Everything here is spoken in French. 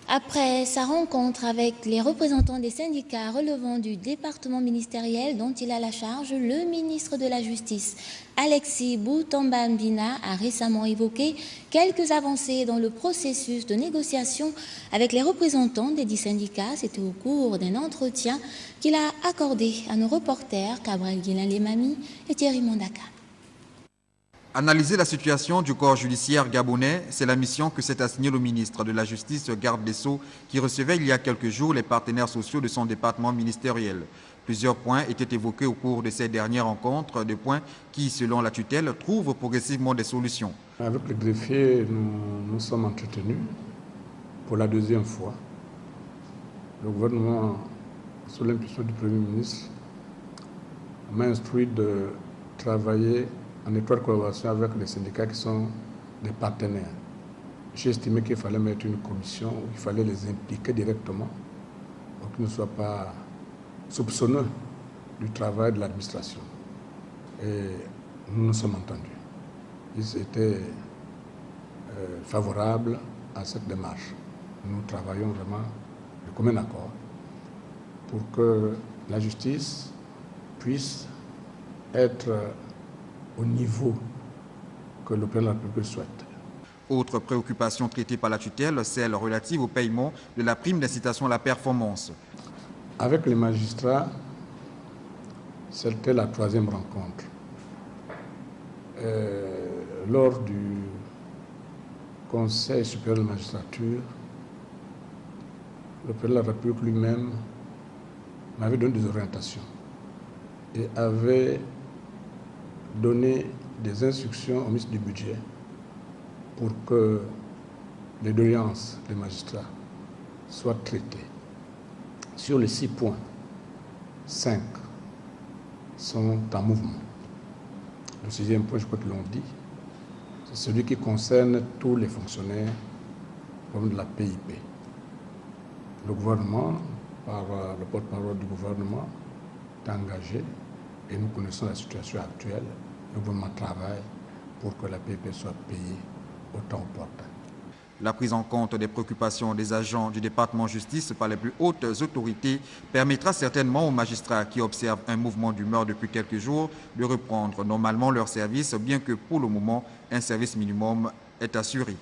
Après sa rencontre avec les représentants des syndicats relevant du département ministériel dont il a la charge, le ministre de la Justice, Alexis Boutamba-Mbina, a récemment évoqué quelques avancées dans le processus de négociation avec les représentants des 10 syndicats. C'était au cours d'un entretien qu'il a accordé à nos reporters Cabral Guilain-Lemami et Thierry Mondaka. Analyser la situation du corps judiciaire gabonais, c'est la mission que s'est assignée le ministre de la Justice, garde des Sceaux, qui recevait il y a quelques jours les partenaires sociaux de son département ministériel. Plusieurs points étaient évoqués au cours de ces dernières rencontres, des points qui, selon la tutelle, trouvent progressivement des solutions. Avec le greffier, nous sommes entretenus pour la deuxième fois. Le gouvernement, sous l'impulsion du Premier ministre, m'a instruit de travailler en étroite collaboration avec les syndicats qui sont des partenaires. J'ai estimé qu'il fallait mettre une commission où il fallait les impliquer directement pour qu'ils ne soient pas soupçonneux du travail de l'administration. Et nous nous sommes entendus. Ils étaient favorables à cette démarche. Nous travaillons vraiment de commun accord pour que la justice puisse être au niveau que le président de la République souhaite. Autre préoccupation traitée par la tutelle, celle relative au paiement de la prime d'incitation à la performance. Avec les magistrats, c'était la troisième rencontre. Lors du Conseil supérieur de la magistrature, le président de la République lui-même m'avait donné des orientations et avait donner des instructions au ministre du Budget pour que les doléances des magistrats soient traitées. Sur les 6 points, 5 sont en mouvement. Le 6e point, je crois qu'ils l'ont dit, c'est celui qui concerne tous les fonctionnaires comme de la PIP. Le gouvernement, par le porte-parole du gouvernement, est engagé et nous connaissons la situation actuelle. Le gouvernement travaille pour que la PIP soit payée au temps opportun. La prise en compte des préoccupations des agents du département justice par les plus hautes autorités permettra certainement aux magistrats qui observent un mouvement d'humeur depuis quelques jours de reprendre normalement leur service, bien que pour le moment, un service minimum est assuré.